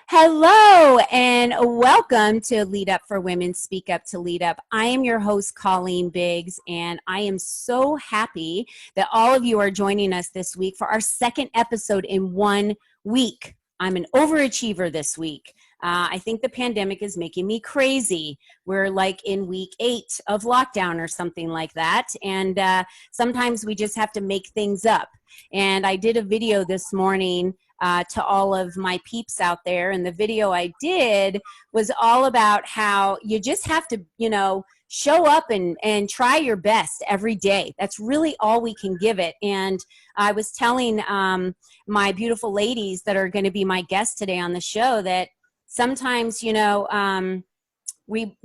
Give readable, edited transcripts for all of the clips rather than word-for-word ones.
Hello and welcome to Lead Up for Women, Speak Up to Lead Up. I am your host, Colleen Biggs, and I am so happy that all of you are joining us this week for our second episode in 1 week. I'm an overachiever this week. I think the pandemic is making me crazy. We're like in week 8 of lockdown or something like that, and sometimes we just have to make things up. And I did a video this morning to all of my peeps out there. And the video I did was all about how you just have to, show up and try your best every day. That's really all we can give it. And I was telling my beautiful ladies that are going to be my guests today on the show that sometimes, we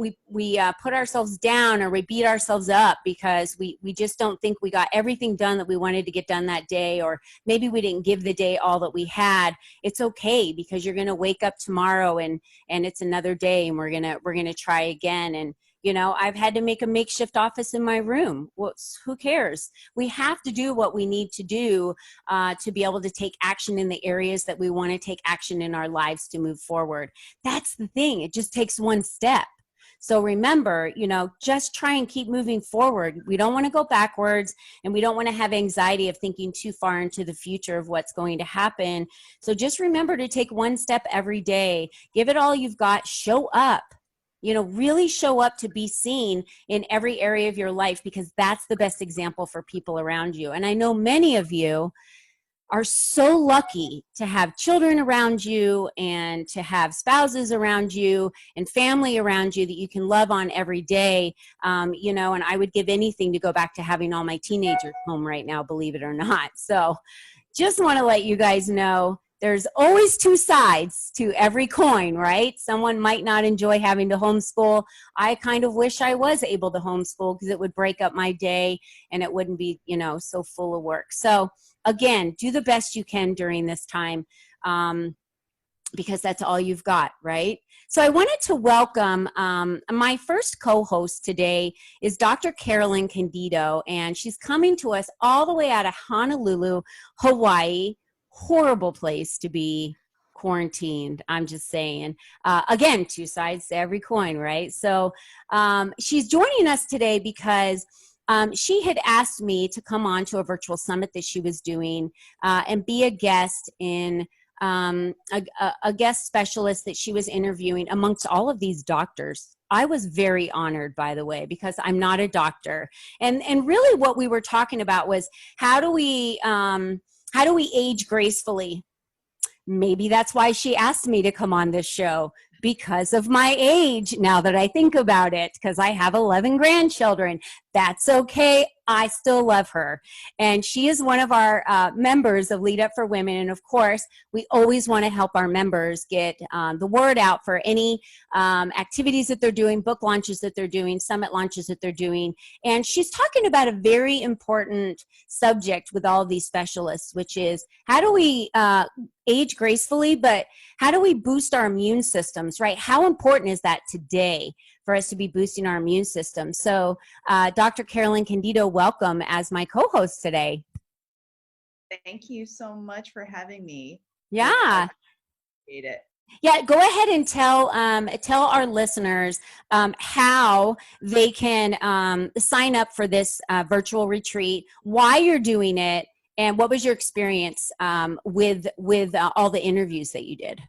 put ourselves down or we beat ourselves up because we just don't think we got everything done that we wanted to get done that day, or maybe we didn't give the day all that we had. It's okay, because you're going to wake up tomorrow and it's another day, and we're going to try again. And I've had to make a makeshift office in my room. Well, who cares? We have to do what we need to do to be able to take action in the areas that we want to take action in our lives to move forward. That's the thing. It just takes one step. So remember, just try and keep moving forward. We don't want to go backwards, and we don't want to have anxiety of thinking too far into the future of what's going to happen. So just remember to take one step every day. Give it all you've got. Show up. Really show up to be seen in every area of your life, because that's the best example for people around you. And I know many of you are so lucky to have children around you and to have spouses around you and family around you that you can love on every day. And I would give anything to go back to having all my teenagers home right now, believe it or not. So just want to let you guys know there's always two sides to every coin, right? Someone might not enjoy having to homeschool. I kind of wish I was able to homeschool, because it would break up my day and it wouldn't be, so full of work. So again, do the best you can during this time, because that's all you've got, right? So I wanted to welcome my first co-host today is Dr. Carolyn Candido, and she's coming to us all the way out of Honolulu, Hawaii. Horrible place to be quarantined, I'm just saying. Again, two sides to every coin, right? So she's joining us today because she had asked me to come on to a virtual summit that she was doing and be a guest in a guest specialist that she was interviewing amongst all of these doctors. I was very honored, by the way, because I'm not a doctor. And really what we were talking about was how do we age gracefully? Maybe that's why she asked me to come on this show, because of my age, now that I think about it, because I have 11 grandchildren. That's okay. I still love her. And she is one of our members of Lead Up for Women. And of course, we always want to help our members get the word out for any activities that they're doing, book launches that they're doing, summit launches that they're doing. And she's talking about a very important subject with all of these specialists, which is how do we age gracefully, but how do we boost our immune systems, right? How important is that today for us to be boosting our immune system? So Dr. Carolyn Candido, welcome as my co-host today. Thank you so much for having me. Yeah. I appreciate it. Yeah, go ahead and tell our listeners how they can sign up for this virtual retreat, why you're doing it, and what was your experience with all the interviews that you did.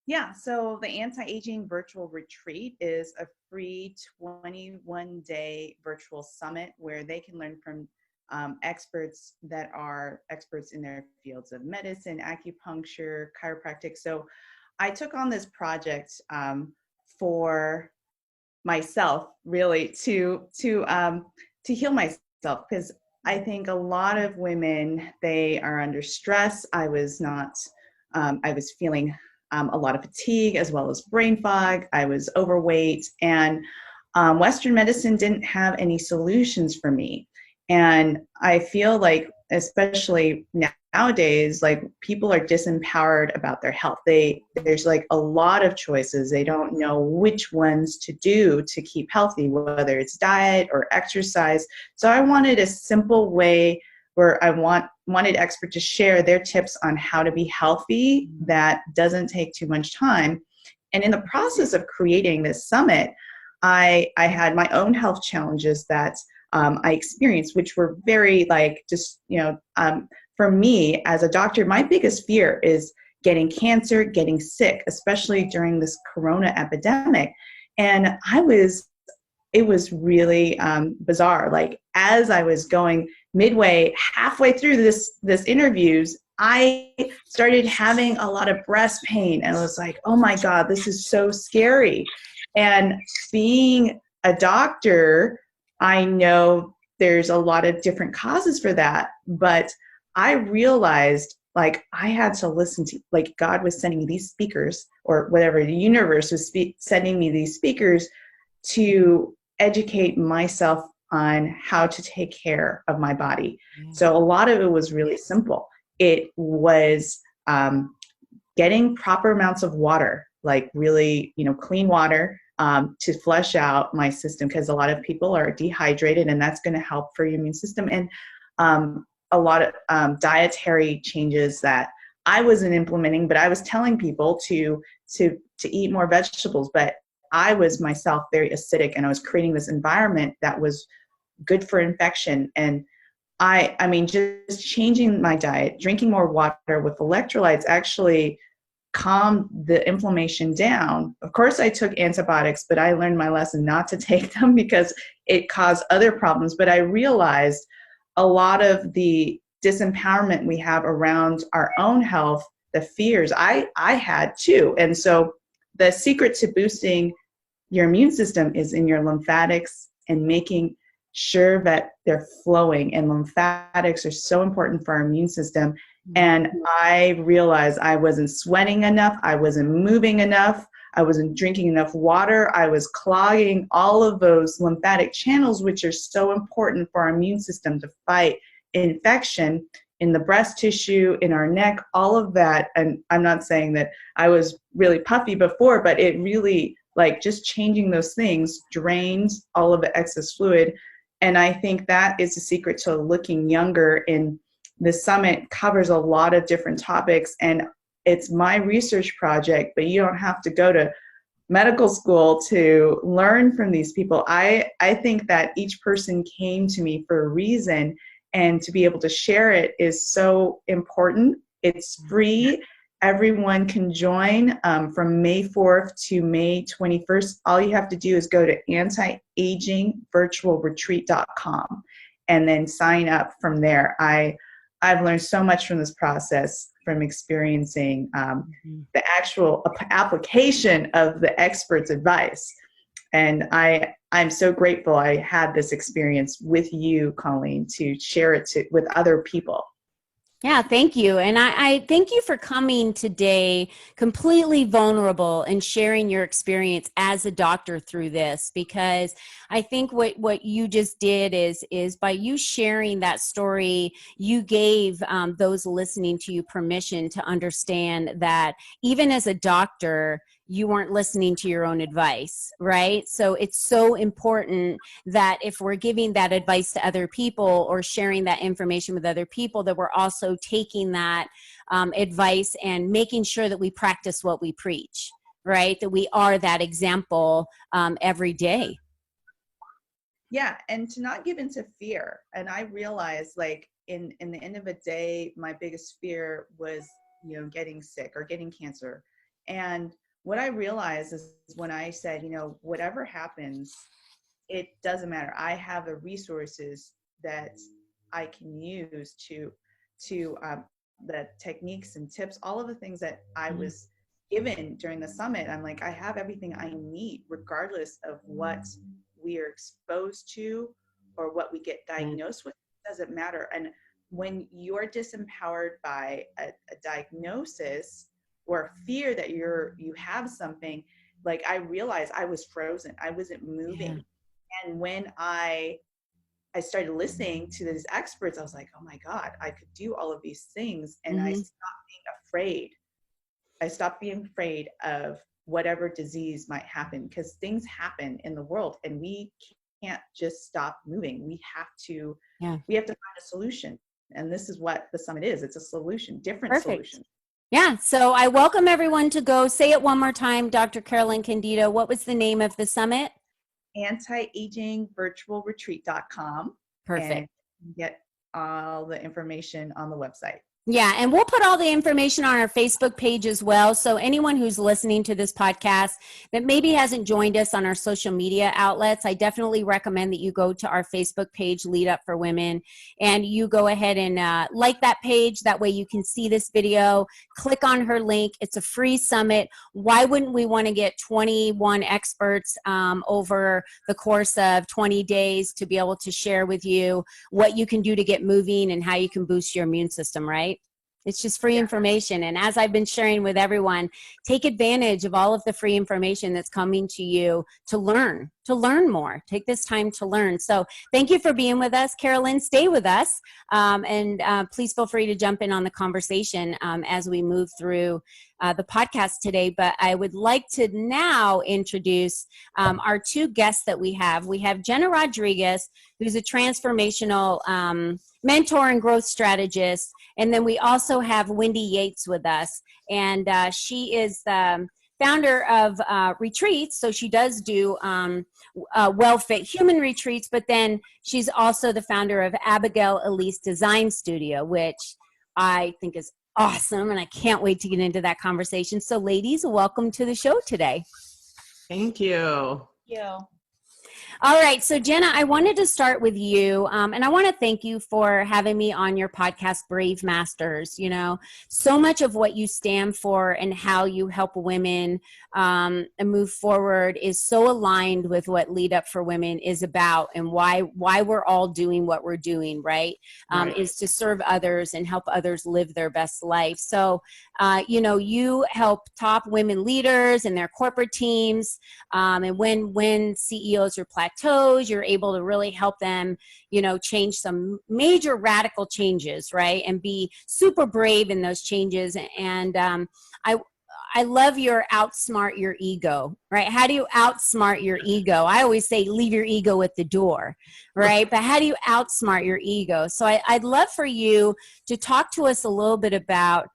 Yeah, so the Anti-Aging Virtual Retreat is a free 21-day virtual summit where they can learn from experts that are experts in their fields of medicine, acupuncture, chiropractic. So I took on this project for myself, really, to heal myself, because I think a lot of women, they are under stress. I was feeling a lot of fatigue as well as brain fog. I was overweight, and Western medicine didn't have any solutions for me. And I feel like, especially nowadays, like people are disempowered about their health. There's like a lot of choices. They don't know which ones to do to keep healthy, whether it's diet or exercise. So I wanted a simple way where I wanted experts to share their tips on how to be healthy that doesn't take too much time. And in the process of creating this summit, I had my own health challenges that I experienced, which were very for me as a doctor, my biggest fear is getting cancer, getting sick, especially during this corona epidemic. And it was really bizarre. Like as I was going halfway through this interviews, I started having a lot of breast pain, and I was like, oh my God, this is so scary. And being a doctor, I know there's a lot of different causes for that, but I realized like I had to listen to, like God was sending me these speakers, or whatever, the universe was sending me these speakers to educate myself on how to take care of my body. So a lot of it was really simple. It was getting proper amounts of water, like really, clean water, to flush out my system, because a lot of people are dehydrated, and that's going to help for your immune system. And a lot of dietary changes that I wasn't implementing, but I was telling people to eat more vegetables, but I was myself very acidic, and I was creating this environment that was good for infection. And I mean, just changing my diet, drinking more water with electrolytes actually calmed the inflammation down. Of course, I took antibiotics, but I learned my lesson not to take them because it caused other problems. But I realized a lot of the disempowerment we have around our own health, the fears I had too. And so the secret to boosting your immune system is in your lymphatics and making sure that they're flowing. And lymphatics are so important for our immune system. And I realized I wasn't sweating enough. I wasn't moving enough. I wasn't drinking enough water. I was clogging all of those lymphatic channels, which are so important for our immune system to fight infection in the breast tissue, in our neck, all of that. And I'm not saying that I was really puffy before, but it really, like, just changing those things drains all of the excess fluid. And I think that is the secret to looking younger. And the summit covers a lot of different topics, and it's my research project, but you don't have to go to medical school to learn from these people. I think that each person came to me for a reason, and to be able to share it is so important. It's free. Everyone can join from May 4th to May 21st. All you have to do is go to antiagingvirtualretreat.com and then sign up from there. I've learned so much from this process, from experiencing the actual application of the expert's advice. And I'm so grateful I had this experience with you, Colleen, to share it with other people. Yeah, thank you. And I thank you for coming today completely vulnerable and sharing your experience as a doctor through this, because I think what you just did is by you sharing that story, you gave those listening to you permission to understand that even as a doctor, you weren't listening to your own advice, right? So it's so important that if we're giving that advice to other people or sharing that information with other people, that we're also taking that advice and making sure that we practice what we preach, right? That we are that example every day. Yeah, and to not give into fear. And I realized, like, in the end of the day, my biggest fear was, getting sick or getting cancer. And what I realized is when I said, whatever happens, it doesn't matter. I have the resources that I can use to the techniques and tips, all of the things that I was given during the summit. I'm like, I have everything I need, regardless of what we are exposed to or what we get diagnosed with. It doesn't matter. And when you're disempowered by a diagnosis or fear that you have something, like, I realized I was frozen. I wasn't moving. Yeah. And when I started listening to these experts, I was like, oh my God, I could do all of these things. And I stopped being afraid. I stopped being afraid of whatever disease might happen, because things happen in the world and we can't just stop moving. We have to find a solution. And this is what the summit is. It's a solution, different Perfect. solution. Yeah, so I welcome everyone to go. Say it one more time, Dr. Carolyn Candido. What was the name of the summit? Antiagingvirtualretreat.com. Perfect. And get all the information on the website. Yeah, and we'll put all the information on our Facebook page as well. So anyone who's listening to this podcast that maybe hasn't joined us on our social media outlets, I definitely recommend that you go to our Facebook page, Lead Up for Women, and you go ahead and like that page. That way you can see this video. Click on her link. It's a free summit. Why wouldn't we want to get 21 experts over the course of 20 days to be able to share with you what you can do to get moving and how you can boost your immune system, right? It's just free information. And as I've been sharing with everyone, take advantage of all of the free information that's coming to you to learn more. Take this time to learn. So thank you for being with us, Carolyn. Stay with us. And please feel free to jump in on the conversation as we move through the podcast today. But I would like to now introduce our two guests that we have. We have Jena Rodriguez, who's a transformational mentor and growth strategist. And then we also have Wendy Yates with us. And she is the founder of retreats. So she does do well-fit human retreats, but then she's also the founder of Abigail-Elise Design Studio, which I think is awesome. And I can't wait to get into that conversation. So ladies, welcome to the show today. Thank you. Yeah. All right. So Jena, I wanted to start with you. And I want to thank you for having me on your podcast, Brave Masters. You know, so much of what you stand for and how you help women and move forward is so aligned with what Lead Up for Women is about and why we're all doing what we're doing, right? Is to serve others and help others live their best life. So, you know, you help top women leaders and their corporate teams. And when CEOs are plateaus, you're able to really help them, you know, change some major radical changes, right? And be super brave in those changes. And I love your outsmart your ego, right? How do you outsmart your ego? I always say leave your ego at the door, right? But how do you outsmart your ego? So I'd love for you to talk to us a little bit about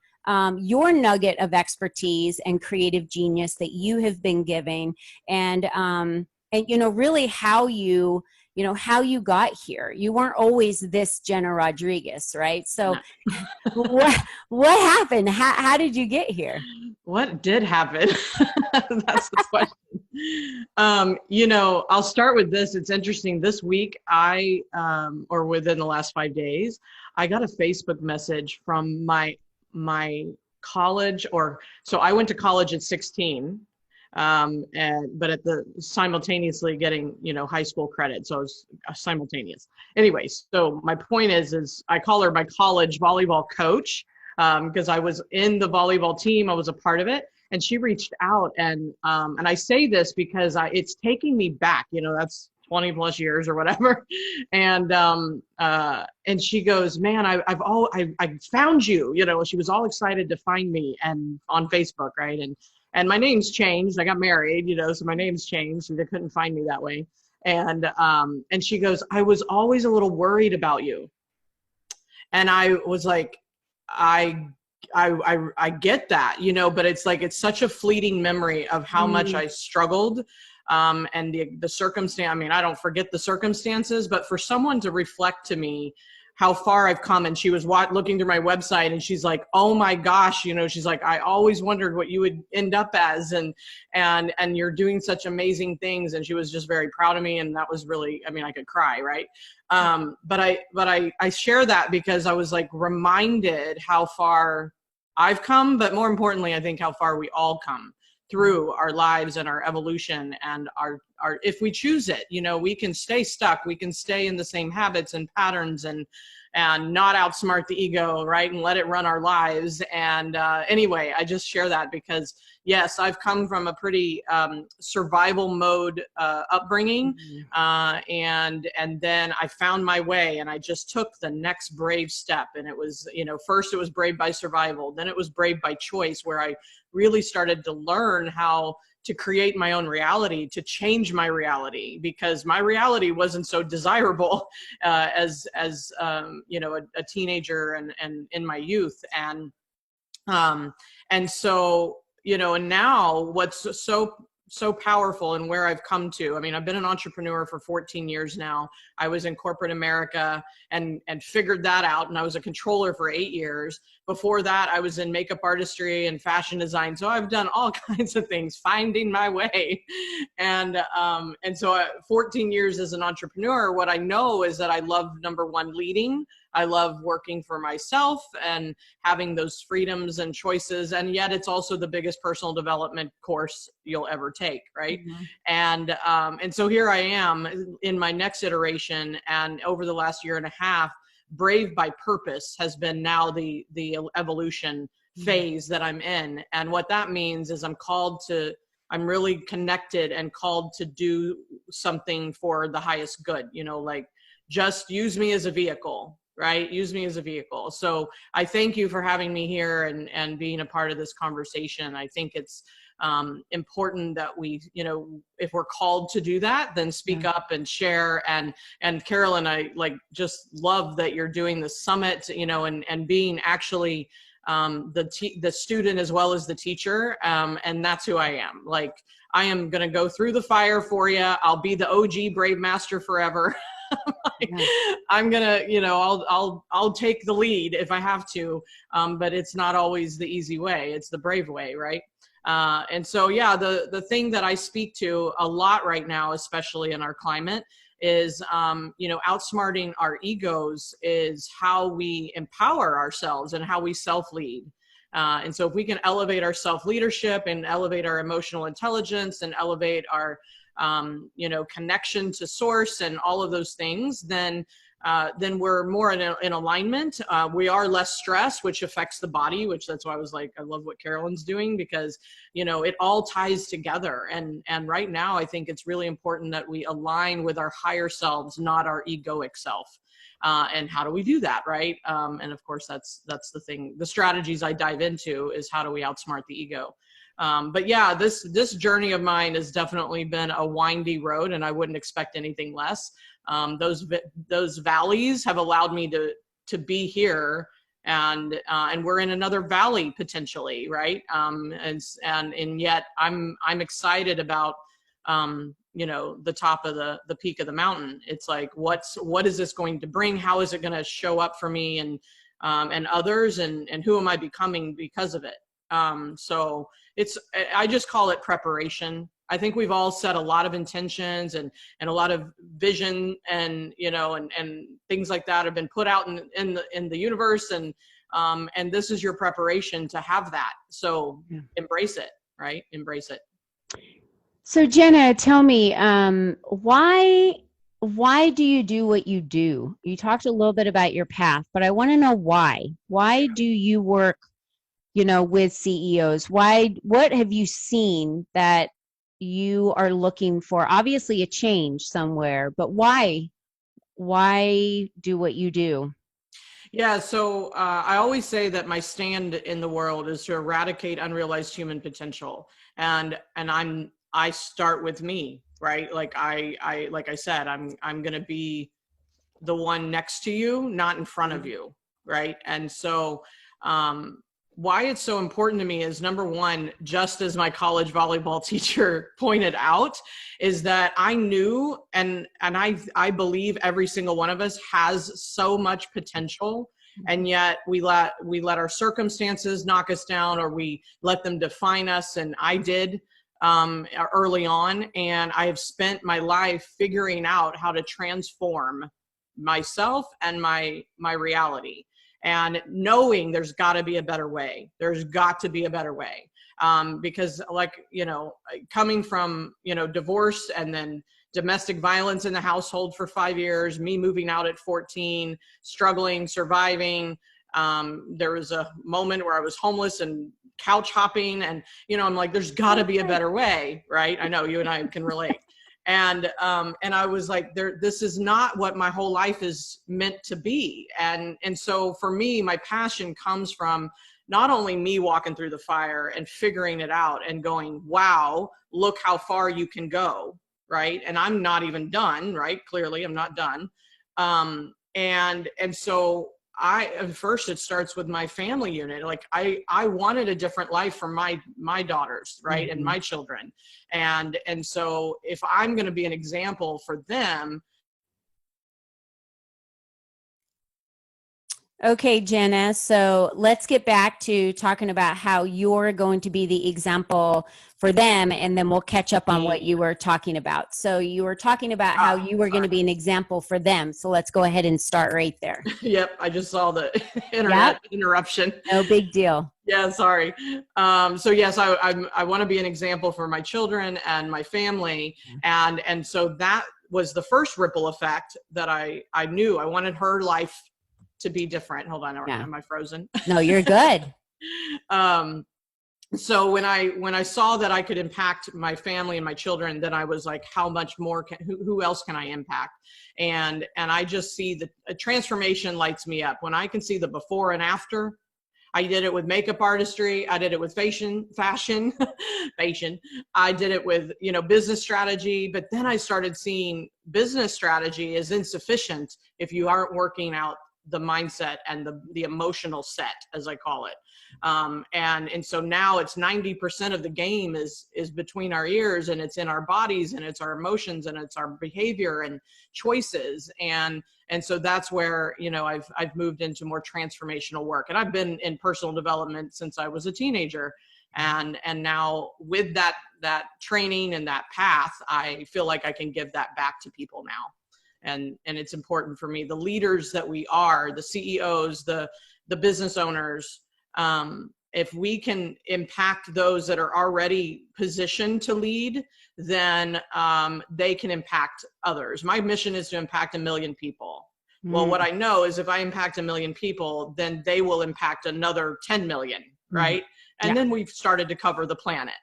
your nugget of expertise and creative genius that you have been giving, and you know, really how you got here. You weren't always this Jena Rodriguez, right? So what happened? How did you get here? What did happen? That's the question. You know, I'll start with this. It's interesting. This week, or within the last 5 days, I got a Facebook message from my college, so I went to college at 16. But simultaneously getting, you know, high school credit. So it was simultaneous. Anyways, so my point is I call her my college volleyball coach, because I was in the volleyball team. I was a part of it. And she reached out and I say this because it's taking me back, you know, that's 20 plus years or whatever. And she goes, man, I found you, you know. She was all excited to find me and on Facebook. Right. And my name's changed. I got married, you know, so my name's changed and they couldn't find me that way. And she goes, I was always a little worried about you. And I was like, I get that, you know, but it's like, it's such a fleeting memory of how much I struggled. And the circumstance, I mean, I don't forget the circumstances, but for someone to reflect to me how far I've come. And she was looking through my website and she's like, oh my gosh, you know, she's like, I always wondered what you would end up as, and you're doing such amazing things. And she was just very proud of me. And that was really, I mean, I could cry. Right. But I share that because I was like reminded how far I've come, but more importantly, I think how far we all come through our lives and our evolution and our if we choose it, you know, we can stay stuck, we can stay in the same habits and patterns and not outsmart the ego, right, and let it run our lives. And anyway, I just share that because yes, I've come from a pretty survival mode upbringing, and then I found my way, and I just took the next brave step. And it was, you know, first it was brave by survival, then it was brave by choice, where I really started to learn how to create my own reality, to change my reality, because my reality wasn't so desirable as you know, a teenager and in my youth. And so, you know, and now what's so powerful and where I've come to, I mean, I've been an entrepreneur for 14 years now. I was in corporate America and figured that out. And I was a controller for 8 years. Before that, I was in makeup artistry and fashion design. So I've done all kinds of things, finding my way. And so 14 years as an entrepreneur, what I know is that I love, number one, leading. I love working for myself and having those freedoms and choices. And yet it's also the biggest personal development course you'll ever take, right? Mm-hmm. And so here I am in my next iteration. And over the last year and a half, Brave by Purpose has been now the evolution phase that I'm in. And what that means is I'm really connected and called to do something for the highest good, you know, like just use me as a vehicle. Right? Use me as a vehicle. So I thank you for having me here and being a part of this conversation. I think it's important that we, you know, if we're called to do that, then speak up and share. And Carolyn, I just love that you're doing the summit, you know, and being actually the student as well as the teacher. And that's who I am. Like, I am going to go through the fire for you. I'll be the OG Brave Master forever. I'm gonna, you know, I'll take the lead if I have to, but it's not always the easy way. It's the brave way, right? And so, yeah, the thing that I speak to a lot right now, especially in our climate, is, you know, outsmarting our egos is how we empower ourselves and how we self-lead. And so if we can elevate our self-leadership and elevate our emotional intelligence and elevate our you know, connection to source and all of those things, then we're more in alignment. We are less stressed, which affects the body, which that's why I was like, I love what Carolyn's doing, because, you know, it all ties together. And right now, I think it's really important that we align with our higher selves, not our egoic self. And how do we do that, right? And of course, that's the thing. The strategies I dive into is how do we outsmart the ego. But yeah, this journey of mine has definitely been a windy road, and I wouldn't expect anything less. Those valleys have allowed me to be here, and we're in another valley potentially, right? And yet I'm excited about you know, the top of the peak of the mountain. It's like, what is this going to bring? How is it going to show up for me and others, and who am I becoming because of it? So I just call it preparation. I think we've all set a lot of intentions and a lot of vision and, you know, and things like that have been put out in the universe. And this is your preparation to have that. So embrace it, right? Embrace it. So Jena, tell me, why do you do what you do? You talked a little bit about your path, but I want to know why. Why do you work, you know, with CEOs? What have you seen that you are looking for? Obviously a change somewhere, but why do what you do? Yeah, so I always say that my stand in the world is to eradicate unrealized human potential. And I start with me, right? Like like I said, I'm going to be the one next to you, not in front of you, right? And so why it's so important to me is, number one, just as my college volleyball teacher pointed out, is that I knew and I believe every single one of us has so much potential, and yet we let our circumstances knock us down, or we let them define us. And I did early on, and I have spent my life figuring out how to transform myself and my reality, and knowing there's got to be a better way. There's got to be a better way. Because, like, you know, coming from, you know, divorce and then domestic violence in the household for 5 years, me moving out at 14, struggling, surviving. There was a moment where I was homeless and couch hopping, and, you know, I'm like, there's got to be a better way, right? I know you and I can relate. And I was like, this is not what my whole life is meant to be. And so for me, my passion comes from not only me walking through the fire and figuring it out and going, wow, look how far you can go, right? And I'm not even done, right? Clearly I'm not done. And so first it starts with my family unit. Like I wanted a different life for my daughters, right? Mm-hmm. And my children. And so if I'm going to be an example for them. Okay, Jena, so let's get back to talking about how you're going to be the example for them, and then we'll catch up on what you were talking about. So you were talking about how you were going to be an example for them. So let's go ahead and start right there. Yep, I just saw the internet interruption. No big deal. Yeah, sorry. So yes, I want to be an example for my children and my family, and so that was the first ripple effect that I knew. I wanted her life to be different. Hold on, am I frozen? No, you're good. So when I saw that I could impact my family and my children, then I was like, how much more who else can I impact? And I just see the transformation lights me up. When I can see the before and after. I did it with makeup artistry. I did it with fashion. I did it with, business strategy. But then I started seeing business strategy is insufficient if you aren't working out the mindset and the emotional set, as I call it. And so now it's 90% of the game is between our ears, and it's in our bodies, and it's our emotions, and it's our behavior and choices. And so that's where, I've moved into more transformational work. And I've been in personal development since I was a teenager. And now with that training and that path, I feel like I can give that back to people now. And it's important for me, the leaders that we are, the CEOs, the business owners, if we can impact those that are already positioned to lead, then they can impact others. My mission is to impact 1 million people. Well, what I know is if I impact 1 million people, then they will impact another 10 million, right? And then we've started to cover the planet.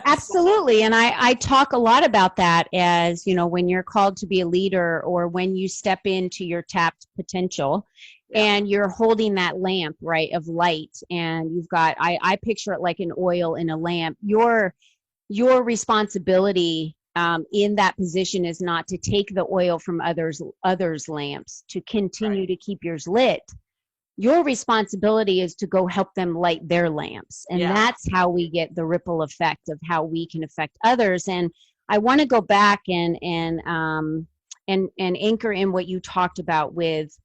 Absolutely. And I talk a lot about that as, when you're called to be a leader, or when you step into your tapped potential and you're holding that lamp, right, of light, and you've got, I picture it like an oil in a lamp. Your responsibility in that position is not to take the oil from others' lamps, to continue to keep yours lit. Your responsibility is to go help them light their lamps. And that's how we get the ripple effect of how we can affect others. And I want to go back and anchor in what you talked about with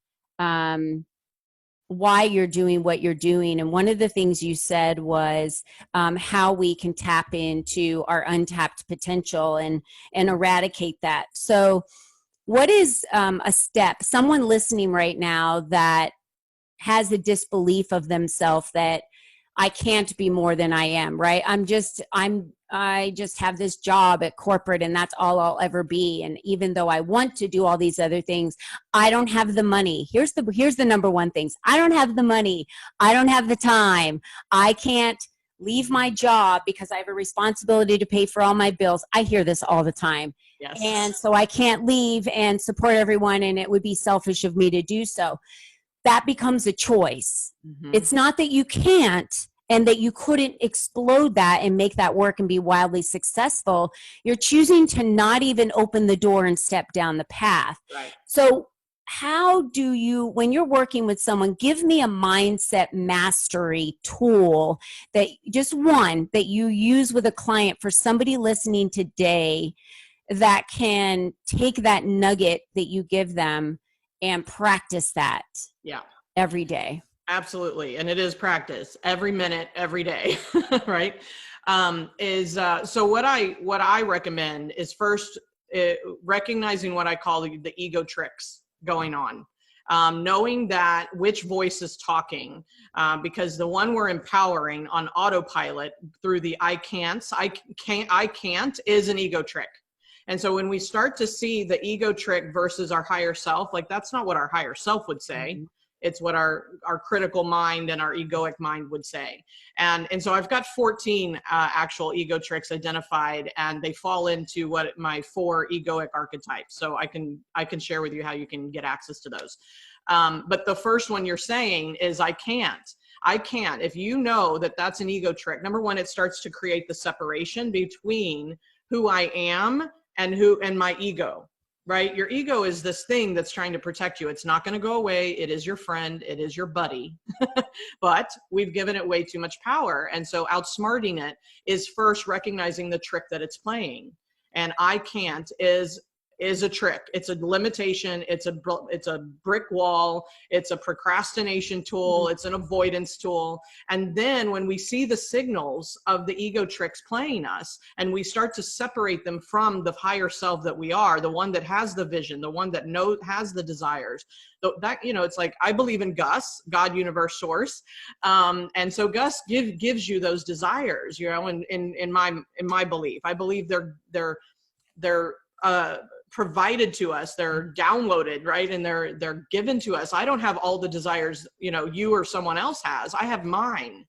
why you're doing what you're doing. And one of the things you said was how we can tap into our untapped potential and eradicate that. So what is a step, someone listening right now that has a disbelief of themselves that I can't be more than I am, right? I just have this job at corporate, and that's all I'll ever be. And even though I want to do all these other things, I don't have the money. Here's the number one things. I don't have the money. I don't have the time. I can't leave my job because I have a responsibility to pay for all my bills. I hear this all the time. Yes. And so I can't leave and support everyone, and it would be selfish of me to do so. That becomes a choice. Mm-hmm. It's not that you can't and that you couldn't explode that and make that work and be wildly successful. You're choosing to not even open the door and step down the path. Right. So how do you, when you're working with someone, give me a mindset mastery tool, that just one that you use with a client for somebody listening today that can take that nugget that you give them and practice that every day. Absolutely. And it is practice every minute, every day, right? So what I recommend is first recognizing what I call the ego tricks going on. Knowing that which voice is talking, because the one we're empowering on autopilot through the I can't is an ego trick. And so when we start to see the ego trick versus our higher self, like that's not what our higher self would say. Mm-hmm. It's what our critical mind and our egoic mind would say. And so I've got 14 actual ego tricks identified, and they fall into what my 4 egoic archetypes. So I can share with you how you can get access to those. But the first one you're saying is I can't. I can't. If you know that that's an ego trick, number one, it starts to create the separation between who I am and my ego, right? Your ego is this thing that's trying to protect you. It's not going to go away. It is your friend. It is your buddy, but we've given it way too much power. And so outsmarting it is first recognizing the trick that it's playing. And I can't is a trick. It's a limitation. It's a brick wall. It's a procrastination tool. It's an avoidance tool. And then when we see the signals of the ego tricks playing us, and we start to separate them from the higher self that we are, the one that has the vision, the one that has the desires, that, it's like, I believe in Gus, God, universe, source. And so Gus gives you those desires, in my belief. I believe they're provided to us, they're downloaded, right? And they're given to us. I don't have all the desires, you or someone else has. I have mine.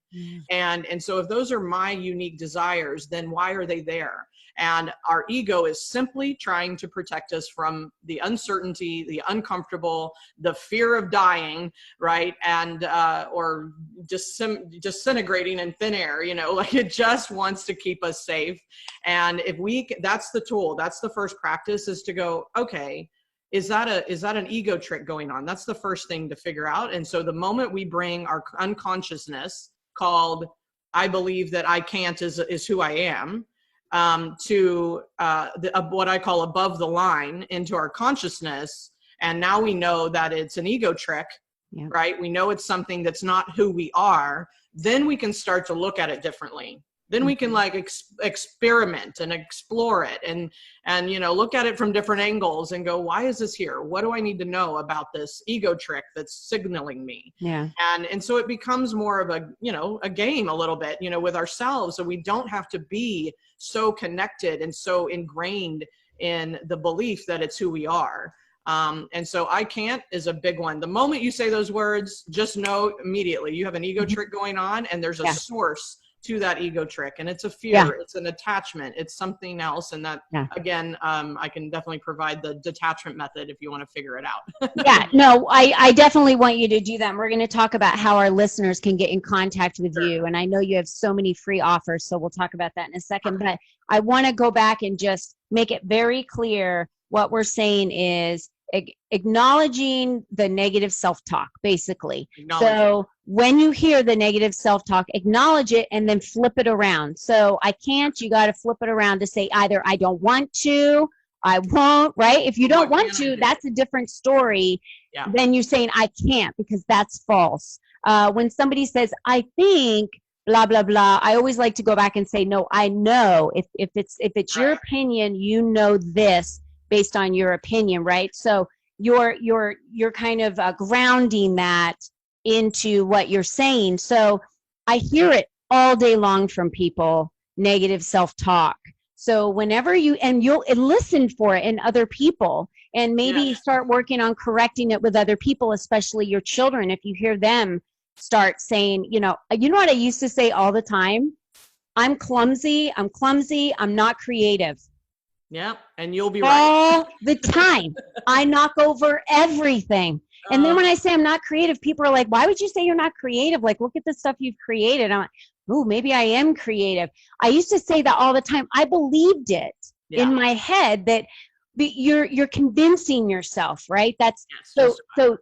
And so if those are my unique desires, then why are they there? And our ego is simply trying to protect us from the uncertainty, the uncomfortable, the fear of dying, right? And, or disintegrating in thin air, like it just wants to keep us safe. And that's the tool. That's the first practice, is to go, okay, is that an ego trick going on? That's the first thing to figure out. And so the moment we bring our unconsciousness, called I believe that I can't is who I am, to what I call above the line, into our consciousness. And now we know that it's an ego trick, right? We know it's something that's not who we are. Then we can start to look at it differently. Then we can experiment and explore it and look at it from different angles and go, why is this here? What do I need to know about this ego trick that's signaling me? Yeah. And so it becomes more of a game a little bit, with ourselves. So we don't have to be so connected and so ingrained in the belief that it's who we are. And so I can't is a big one. The moment you say those words, just know immediately you have an ego trick going on, and there's a source to that ego trick, and it's a fear, it's an attachment, it's something else. And that, again, I can definitely provide the detachment method if you want to figure it out. No, I definitely want you to do that. And we're going to talk about how our listeners can get in contact with you. And I know you have so many free offers, so we'll talk about that in a second. But I want to go back and just make it very clear what we're saying is acknowledging the negative self-talk, basically. So when you hear the negative self-talk, acknowledge it and then flip it around. So I can't, you got to flip it around to say either I don't want to, I won't, right? If you don't want to, that's a different story than you saying I can't, because that's false. When somebody says, I think, blah, blah, blah, I always like to go back and say, no, I know. If it's your opinion, you know this based on your opinion, right? So you're kind of grounding that into what you're saying. So I hear it all day long from people, negative self-talk. So whenever you'll listen for it in other people, and maybe start working on correcting it with other people, especially your children. If you hear them start saying, you know what I used to say all the time? I'm clumsy, I'm not creative. Yeah, and you'll be right. All the time. I knock over everything. And then when I say I'm not creative, people are like, why would you say you're not creative? Like, look at the stuff you've created. I'm like, ooh, maybe I am creative. I used to say that all the time. I believed it in my head that you're convincing yourself, right? That's so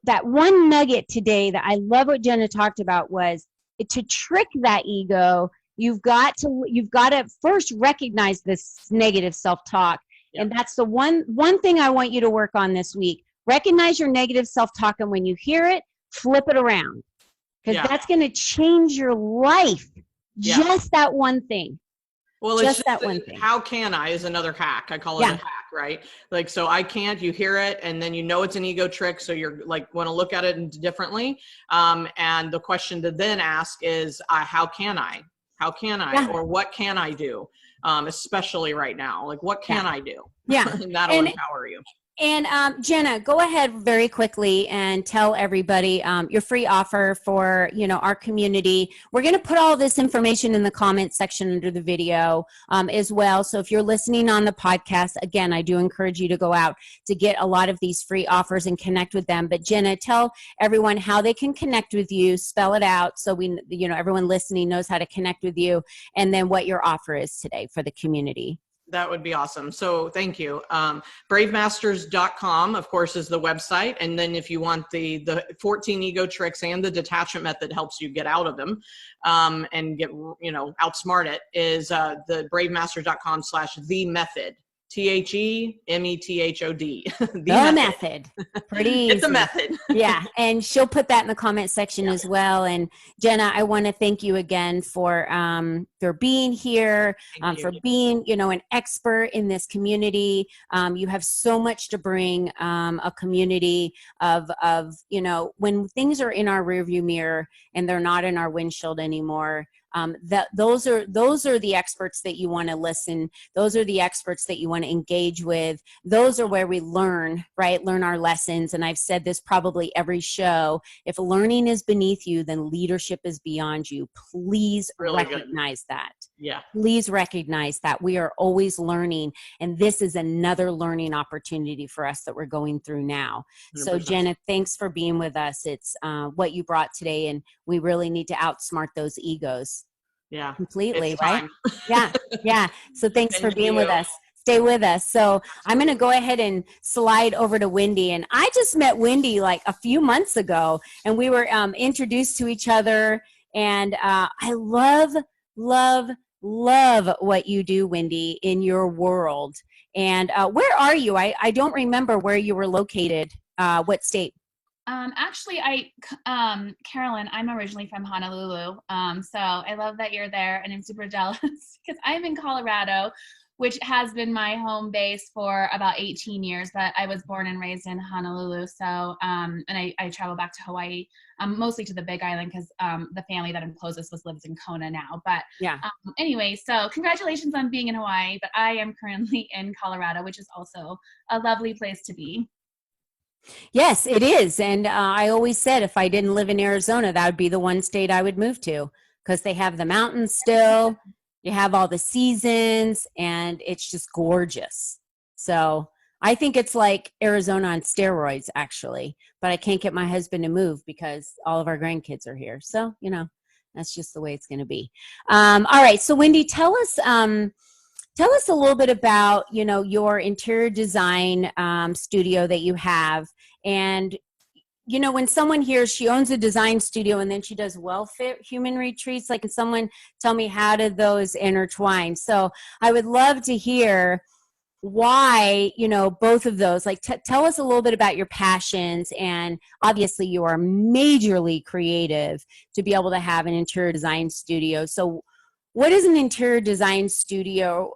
that one nugget today that I love what Jena talked about was to trick that ego. You've got to first recognize this negative self-talk. And that's the one thing I want you to work on this week. Recognize your negative self-talk, and when you hear it, flip it around, because that's going to change your life. Just that one thing. Well, just that one thing. How can I is another hack. I call it a hack, right? Like, so I can't, you hear it, and then it's an ego trick. So you're like, want to look at it differently. And the question to then ask is, how can I? How can I? Or what can I do? Especially right now, like, what can I do? Yeah. That'll empower you. And Jena, go ahead very quickly and tell everybody your free offer for our community. We're going to put all this information in the comment section under the video as well. So if you're listening on the podcast, again, I do encourage you to go out to get a lot of these free offers and connect with them. But Jena, tell everyone how they can connect with you. Spell it out so everyone listening knows how to connect with you, and then what your offer is today for the community. That would be awesome. So thank you. Bravemasters.com, of course, is the website. And then if you want the 14 ego tricks and the detachment method helps you get out of them and get, outsmart it, is the bravemasters.com/the method. THEMETHOD. The method. Pretty easy. It's a method. Yeah. And she'll put that in the comment section as well. And Jena, I want to thank you again for being here, for being, an expert in this community. You have so much to bring a community of, when things are in our rearview mirror and they're not in our windshield anymore. Those are the experts that you want to listen. Those are the experts that you want to engage with. Those are where we learn our lessons. And I've said this probably every show. If learning is beneath you, then leadership is beyond you. Please recognize that. Yeah. Please recognize that we are always learning. And this is another learning opportunity for us that we're going through now. 100%. So Jena, thanks for being with us. It's what you brought today, and we really need to outsmart those egos. Yeah. Completely, right? Yeah. So thanks for being with us. Stay with us. So I'm going to go ahead and slide over to Wendy. And I just met Wendy like a few months ago, and we were introduced to each other. And I love what you do, Wendy, in your world. And where are you? I don't remember where you were located. What state? Actually, Carolyn, I'm originally from Honolulu. So I love that you're there, and I'm super jealous because I'm in Colorado, which has been my home base for about 18 years, but I was born and raised in Honolulu. So, and I travel back to Hawaii, mostly to the Big Island because the family that I'm closest with lives in Kona now. But yeah. Anyway, so congratulations on being in Hawaii, but I am currently in Colorado, which is also a lovely place to be. Yes, it is. And I always said if I didn't live in Arizona, that would be the one state I would move to because they have the mountains still. You have all the seasons, and it's just gorgeous. So I think it's like Arizona on steroids, actually. But I can't get my husband to move because all of our grandkids are here. So, that's just the way it's going to be. All right. So, Wendy, tell us a little bit about, your interior design studio that you have. And, when someone hears she owns a design studio and then she does welfare human retreats, like, can someone tell me how did those intertwine? So I would love to hear why, both of those, like tell us a little bit about your passions. And obviously you are majorly creative to be able to have an interior design studio. So what is an interior design studio?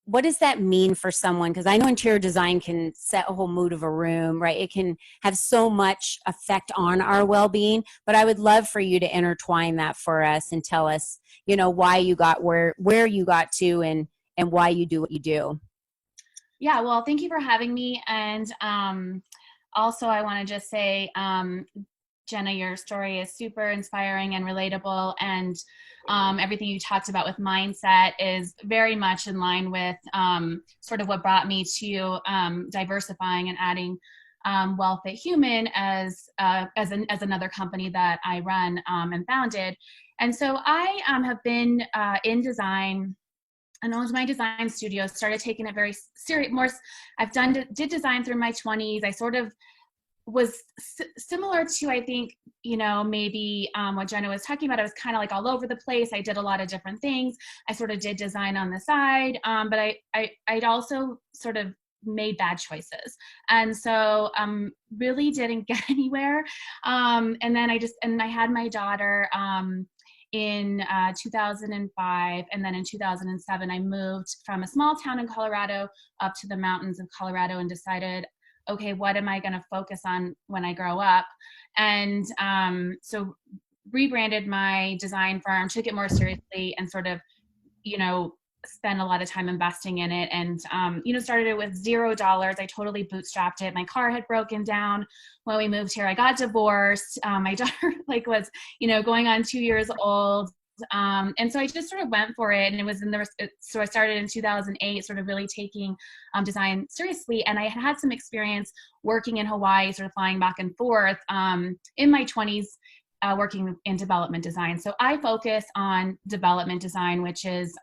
What does that mean for someone? Because I know interior design can set a whole mood of a room, right? It can have so much effect on our well-being, but I would love for you to intertwine that for us and tell us, why you got where you got to and why you do what you do. Yeah, well, thank you for having me. And also I want to just say, Jena, your story is super inspiring and relatable, and everything you talked about with mindset is very much in line with sort of what brought me to diversifying and adding Wealth at Human as another company that I run and founded. And so I have been in design and owned my design studio, started taking it very serious. Did design through my 20s. I sort of was similar to, I think, maybe what Jena was talking about. I was kind of like all over the place. I did a lot of different things. I sort of did design on the side, but I'd also sort of made bad choices. And so really didn't get anywhere. And then I had my daughter in 2005. And then in 2007, I moved from a small town in Colorado up to the mountains of Colorado and decided, okay, what am I going to focus on when I grow up? And so rebranded my design firm, took it more seriously, and sort of, spent a lot of time investing in it, and started it with $0. I totally bootstrapped it. My car had broken down when we moved here. I got divorced. My daughter was going on 2 years old. And so I just sort of went for it, and it was so I started in 2008, sort of really taking design seriously. And I had some experience working in Hawaii, sort of flying back and forth in my 20s, working in development design. So I focus on development design, which is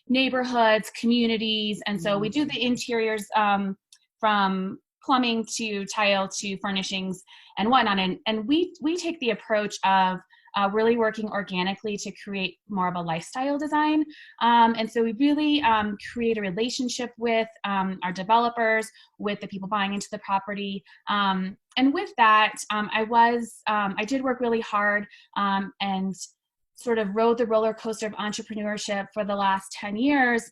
neighborhoods, communities. And so we do the interiors from plumbing to tile to furnishings and whatnot. And we take the approach of really working organically to create more of a lifestyle design. And so we really create a relationship with our developers, with the people buying into the property. And with that, I did work really hard and sort of rode the roller coaster of entrepreneurship for the last 10 years,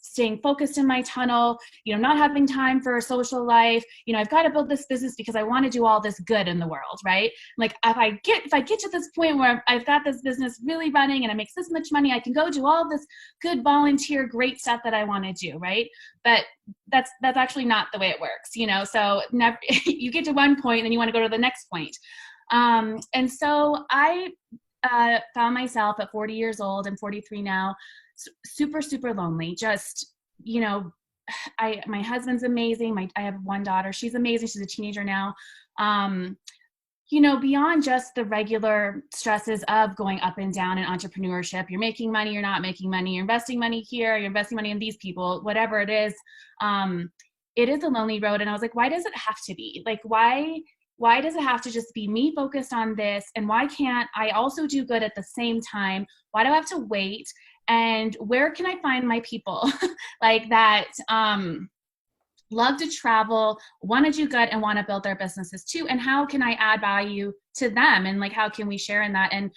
staying focused in my tunnel, not having time for social life. I've got to build this business because I want to do all this good in the world, right? Like if I get to this point where I've got this business really running and it makes this much money, I can go do all this good volunteer, great stuff that I want to do, right? But that's actually not the way it works, So never, you get to one point and then you want to go to the next point. And so I found myself at 40 years old, I'm 43 now, super, super lonely. Just, my husband's amazing. I have one daughter. She's amazing. She's a teenager now. Beyond just the regular stresses of going up and down in entrepreneurship, you're making money, you're not making money, you're investing money here, you're investing money in these people, whatever it is a lonely road. And I was like, why does it have to be? Like, why does it have to just be me focused on this? And why can't I also do good at the same time? Why do I have to wait? And where can I find my people like that love to travel, want to do good, and want to build their businesses too? And how can I add value to them? And how can we share in that? And,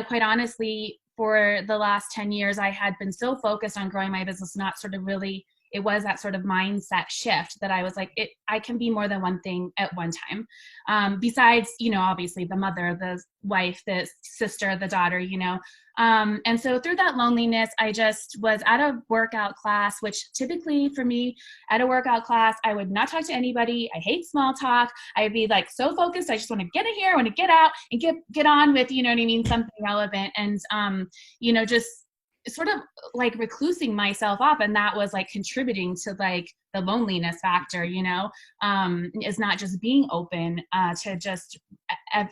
quite honestly, for the last 10 years, I had been so focused on growing my business, not sort of really, it was that sort of mindset shift that I was like, I can be more than one thing at one time. Besides, obviously the mother, the wife, the sister, the daughter, and so through that loneliness, I just was at a workout class, which typically for me at a workout class, I would not talk to anybody. I hate small talk. I'd be so focused. I just want to get in here, I want to get out and get on with, something relevant. And, just sort of reclusing myself off. And that was contributing to the loneliness factor, is not just being open to just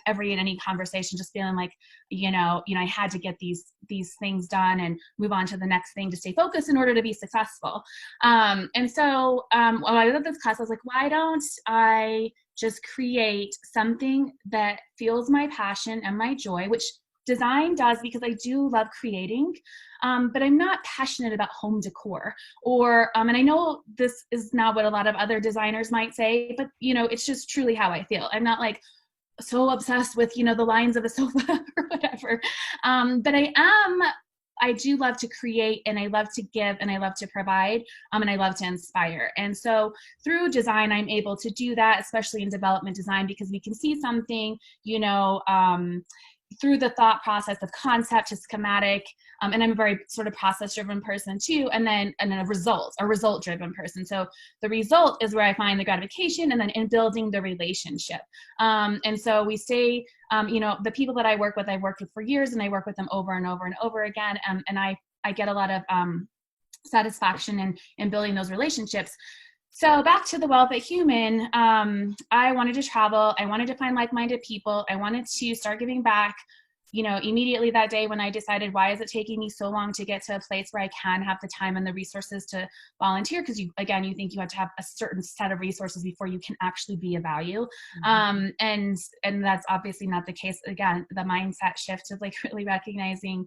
every and any conversation, just feeling I had to get these things done and move on to the next thing to stay focused in order to be successful. And so when I was at this class, I was like, why don't I just create something that fuels my passion and my joy, which design does, because I do love creating, but I'm not passionate about home decor or, and I know this is not what a lot of other designers might say, but it's just truly how I feel. I'm not so obsessed with, the lines of a sofa or whatever. But I do love to create, and I love to give, and I love to provide, and I love to inspire. And so through design, I'm able to do that, especially in development design, because we can see something, through the thought process of concept to schematic, and I'm a very sort of process-driven person too, and then a result-driven person. So the result is where I find the gratification, and then in building the relationship. And so we stay, the people that I work with, I've worked with for years, and I work with them over and over and over again, and I get a lot of satisfaction in building those relationships. So back to the Wealth at Human, I wanted to travel. I wanted to find like-minded people. I wanted to start giving back, immediately that day when I decided, why is it taking me so long to get to a place where I can have the time and the resources to volunteer? Because you think you have to have a certain set of resources before you can actually be of value. Mm-hmm. And that's obviously not the case. Again, the mindset shift of really recognizing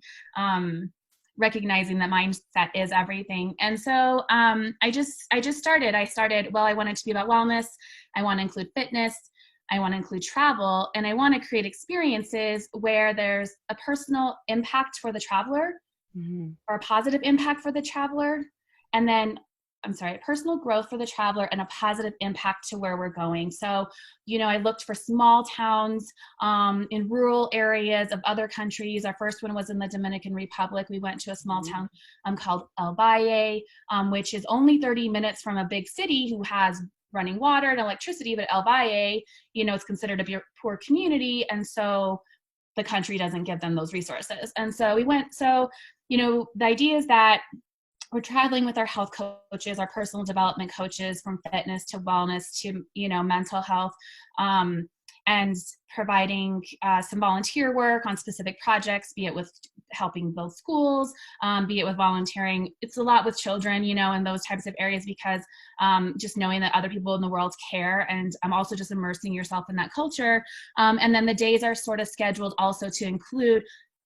that mindset is everything. And so I just started, I wanted to be about wellness. I want to include fitness. I want to include travel, and I want to create experiences where there's a personal impact for the traveler, mm-hmm. or a positive impact for the traveler, and then personal growth for the traveler and a positive impact to where we're going. So, I looked for small towns in rural areas of other countries. Our first one was in the Dominican Republic. We went to a small town called El Valle, which is only 30 minutes from a big city who has running water and electricity, but El Valle, it's considered a poor community. And so the country doesn't give them those resources. And so we went, the idea is that we're traveling with our health coaches, our personal development coaches, from fitness to wellness to, mental health, and providing some volunteer work on specific projects, be it with helping build schools, be it with volunteering. It's a lot with children, in those types of areas, because just knowing that other people in the world care, and also just immersing yourself in that culture. And then the days are sort of scheduled also to include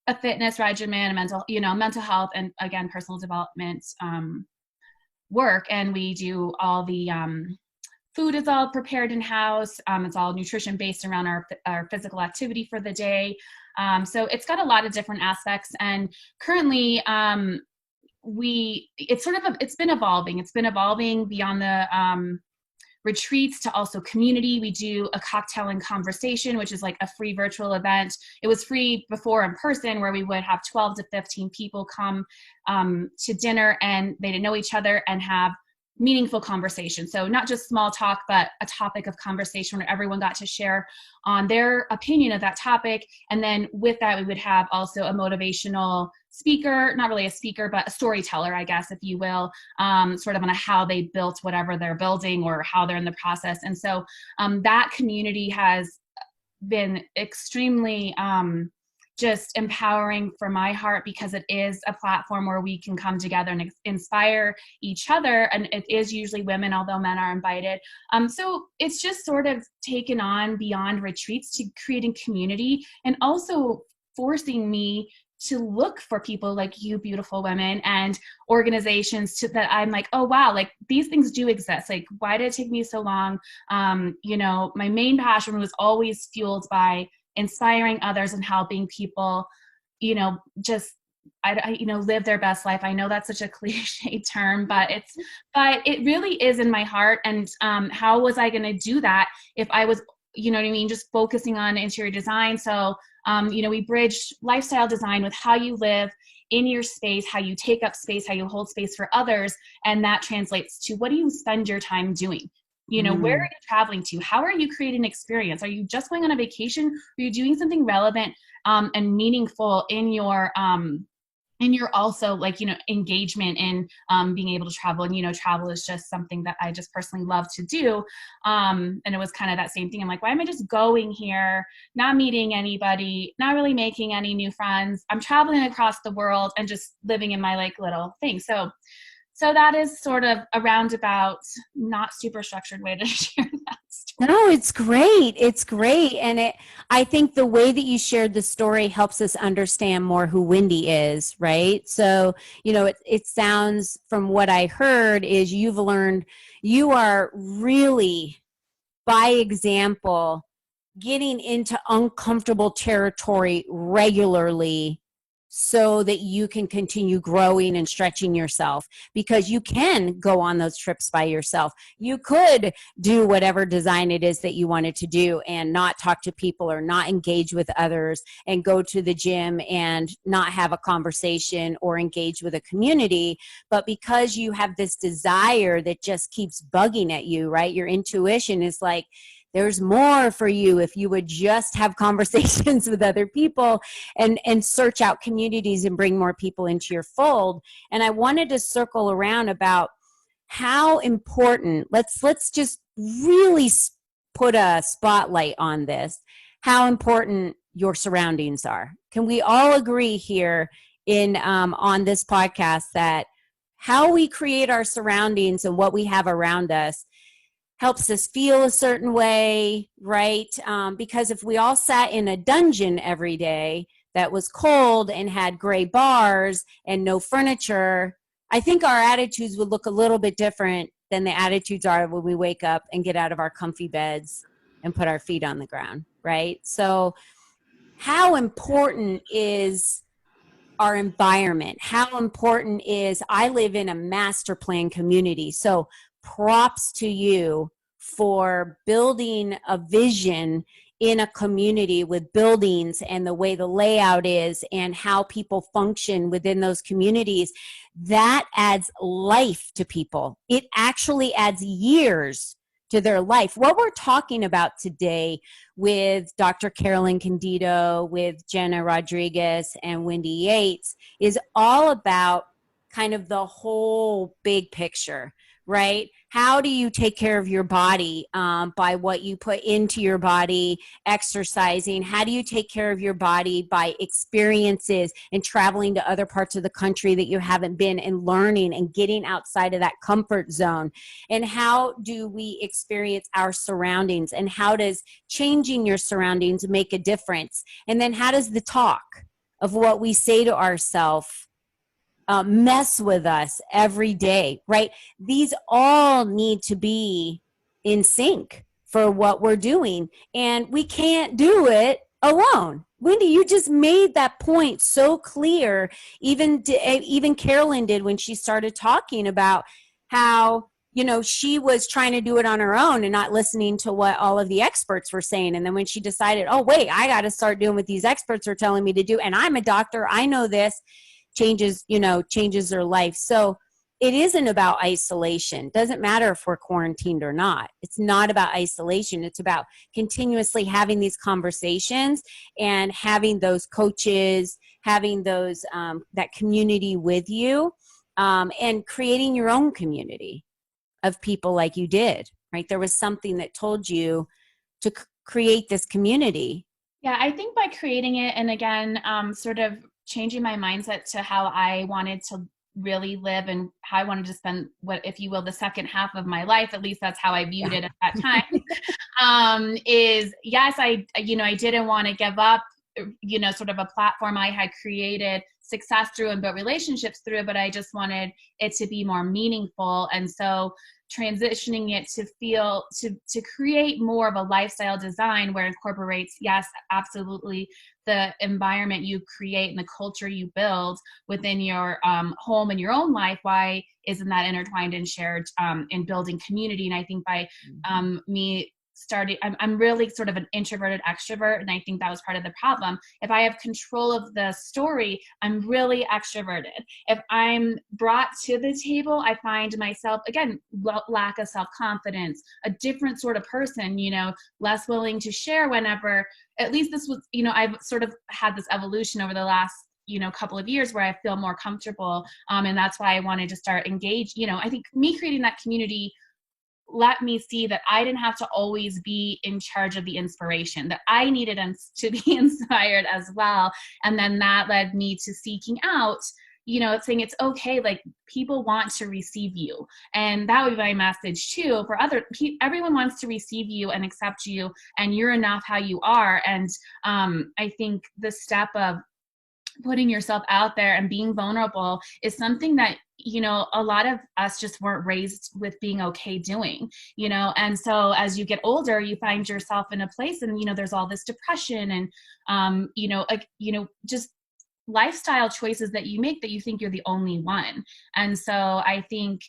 a fitness regimen, mental health, and again, personal development work. And we do all the food is all prepared in house. It's all nutrition based around our physical activity for the day. So it's got a lot of different aspects. And currently, it's been evolving. It's been evolving beyond the retreats to also community. We do a cocktail and conversation, which is like a free virtual event. It was free before in person, where we would have 12 to 15 people come to dinner, and they didn't know each other, and have meaningful conversation. So not just small talk, but a topic of conversation where everyone got to share on their opinion of that topic. And then with that, we would have also a motivational speaker, not really a speaker, but a storyteller, I guess, if you will, sort of on how they built whatever they're building or how they're in the process. And so that community has been extremely just empowering for my heart, because it is a platform where we can come together and inspire each other. And it is usually women, although men are invited. So it's just sort of taken on beyond retreats to creating community, and also forcing me to look for people like you, beautiful women, and organizations that I'm like, oh, wow, like these things do exist. Like, why did it take me so long? My main passion was always fueled by inspiring others and helping people, just, live their best life. I know that's such a cliche term, but it really is in my heart. And how was I going to do that if I was, just focusing on interior design? So, we bridged lifestyle design with how you live in your space, how you take up space, how you hold space for others. And that translates to, what do you spend your time doing? Where are you traveling to? How are you creating an experience? Are you just going on a vacation? Are you doing something relevant and meaningful in your also engagement in being able to travel? And, travel is just something that I just personally love to do. And it was kind of that same thing. I'm like, why am I just going here, not meeting anybody, not really making any new friends? I'm traveling across the world and just living in my little thing. So that is sort of a roundabout, not super structured way to share that story. No, it's great. It's great. And I think the way that you shared the story helps us understand more who Wendy is, right? So, it sounds, from what I heard, is you've learned, you are really, by example, getting into uncomfortable territory regularly, so that you can continue growing and stretching yourself, because you can go on those trips by yourself. You could do whatever design it is that you wanted to do and not talk to people or not engage with others, and go to the gym and not have a conversation or engage with a community. But because you have this desire that just keeps bugging at you, right? Your intuition is like, there's more for you if you would just have conversations with other people and search out communities and bring more people into your fold. And I wanted to circle around about how important, let's just really put a spotlight on this, how important your surroundings are. Can we all agree here on this podcast that how we create our surroundings and what we have around us helps us feel a certain way, right? Because if we all sat in a dungeon every day that was cold and had gray bars and no furniture, I think our attitudes would look a little bit different than the attitudes are when we wake up and get out of our comfy beds and put our feet on the ground, right? So how important is our environment. How important is, I live in a master plan community. So props to you for building a vision in a community with buildings and the way the layout is and how people function within those communities. That adds life to people. It actually adds years to their life. What we're talking about today with Dr. Carolyn Candido, with Jena Rodriguez, and Wendy Yates is all about kind of the whole big picture, right? How do you take care of your body by what you put into your body, exercising? How do you take care of your body by experiences and traveling to other parts of the country that you haven't been and learning and getting outside of that comfort zone? And how do we experience our surroundings? And how does changing your surroundings make a difference? And then how does the talk of what we say to ourselves mess with us every day, right? These all need to be in sync for what we're doing. And we can't do it alone. Wendy, you just made that point so clear. Even Carolyn did when she started talking about how, you know, she was trying to do it on her own and not listening to what all of the experts were saying. And then when she decided, oh, wait, I got to start doing what these experts are telling me to do. And I'm a doctor, I know this. Changes their life. So it isn't about isolation. Doesn't matter if we're quarantined or not. It's not about isolation. It's about continuously having these conversations and having those coaches, having those that community with you, and creating your own community of people like you did, right? There was something that told you to create this community. Yeah, I think by creating it, and again, sort of changing my mindset to how I wanted to really live and how I wanted to spend, what, if you will, the second half of my life, at least that's how I viewed it at that time, is yes, I didn't want to give up, sort of a platform I had created success through and built relationships through, but I just wanted it to be more meaningful. And so transitioning it to create more of a lifestyle design where it incorporates, yes, absolutely, the environment you create and the culture you build within your home and your own life. Why isn't that intertwined and shared in building community? And I think by me starting, I'm really sort of an introverted extrovert, and I think that was part of the problem. If I have control of the story, I'm really extroverted. If I'm brought to the table, I find myself, again, lack of self-confidence, a different sort of person, less willing to share whenever, at least this was, I've sort of had this evolution over the last couple of years where I feel more comfortable. And that's why I wanted to start engage. I think me creating that community let me see that I didn't have to always be in charge of the inspiration, that I needed to be inspired as well. And then that led me to seeking out, saying it's okay, like people want to receive you. And that would be my message too for everyone wants to receive you and accept you, and you're enough how you are. And I think the step of putting yourself out there and being vulnerable is something that, a lot of us just weren't raised with being okay doing, and so as you get older, you find yourself in a place and, there's all this depression and, just lifestyle choices that you make that you think you're the only one. And so I think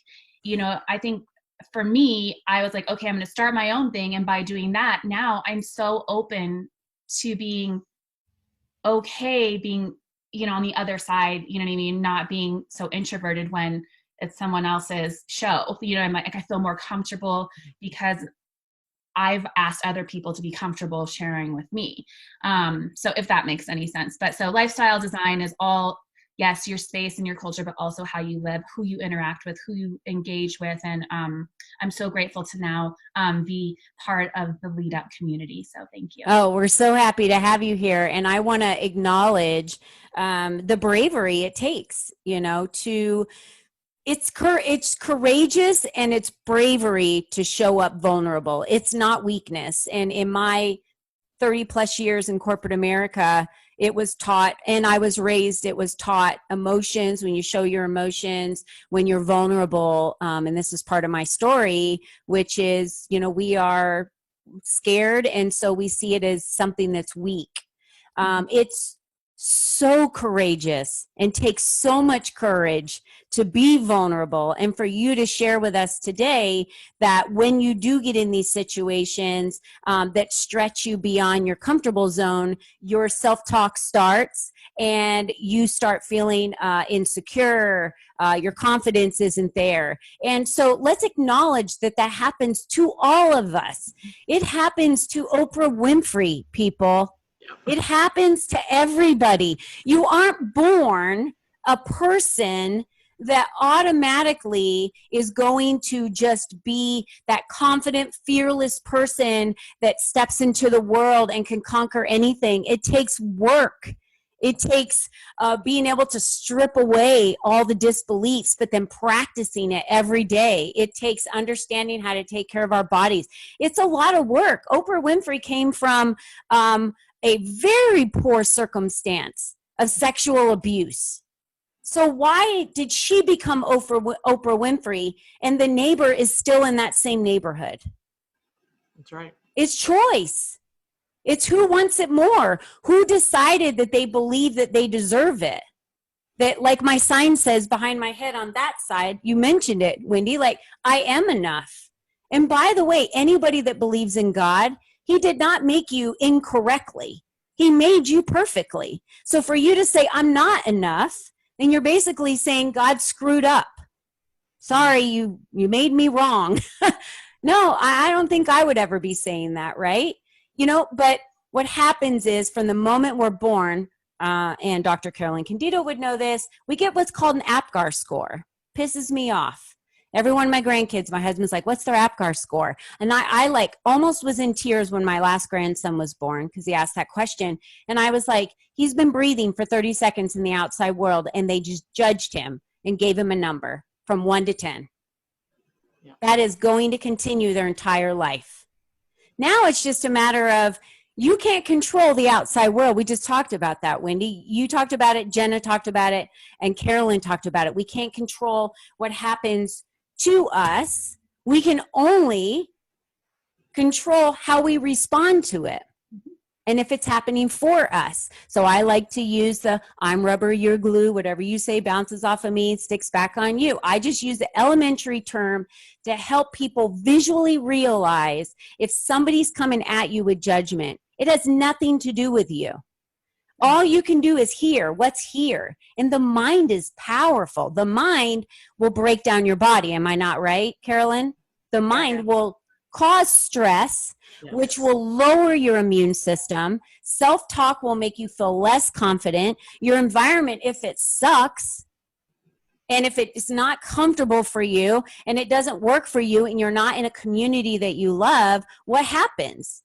for me, I was like, okay, I'm going to start my own thing. And by doing that, now I'm so open to being okay, being on the other side, you know what I mean? Not being so introverted when it's someone else's show, I'm like, I feel more comfortable because I've asked other people to be comfortable sharing with me. So if that makes any sense. But so lifestyle design is all, yes, your space and your culture, but also how you live, who you interact with, who you engage with. And I'm so grateful to now be part of the Lead Up community. So thank you. Oh, we're so happy to have you here. And I want to acknowledge the bravery it takes, it's courageous and it's bravery to show up vulnerable. It's not weakness. And in my 30 plus years in corporate America, it was taught, and I was raised, it was taught emotions, when you show your emotions, when you're vulnerable. And this is part of my story, which is, we are scared. And so we see it as something that's weak. It's so courageous and takes so much courage to be vulnerable, and for you to share with us today that when you do get in these situations that stretch you beyond your comfortable zone, your self-talk starts and you start feeling insecure, your confidence isn't there. And so let's acknowledge that that happens to all of us. It happens to Oprah Winfrey, people. It happens to everybody. You aren't born a person that automatically is going to just be that confident, fearless person that steps into the world and can conquer anything. It takes work. It takes being able to strip away all the disbeliefs, but then practicing it every day. It takes understanding how to take care of our bodies. It's a lot of work. Oprah Winfrey came from a very poor circumstance of sexual abuse. So why did she become Oprah Winfrey and the neighbor is still in that same neighborhood? That's right. It's choice. It's who wants it more. Who decided that they believe that they deserve it? That, like my sign says behind my head on that side, you mentioned it, Wendy, like, I am enough. And by the way, anybody that believes in God, he did not make you incorrectly. He made you perfectly. So for you to say, I'm not enough, then you're basically saying God screwed up. Sorry, you made me wrong. No, I don't think I would ever be saying that, right? You know, but what happens is from the moment we're born, and Dr. Carolyn Candido would know this, we get what's called an APGAR score. Pisses me off. Every one of my grandkids, my husband's like, what's their APGAR score? And I like almost was in tears when my last grandson was born because he asked that question. And I was like, he's been breathing for 30 seconds in the outside world, and they just judged him and gave him a number from 1 to 10. Yeah. That is going to continue their entire life. Now it's just a matter of, you can't control the outside world. We just talked about that, Wendy. You talked about it, Jena talked about it, and Carolyn talked about it. We can't control what happens to us. We can only control how we respond to it and if it's happening for us. So I like to use the I'm rubber, you're glue, whatever you say bounces off of me, sticks back on you. I just use the elementary term to help people visually realize if somebody's coming at you with judgment, it has nothing to do with you. All you can do is hear what's here. And the mind is powerful. The mind will break down your body. Am I not right, Carolyn? The mind will cause stress, yes, which will lower your immune system. Self-talk will make you feel less confident. Your environment, if it sucks, and if it is not comfortable for you, and it doesn't work for you, and you're not in a community that you love, what happens?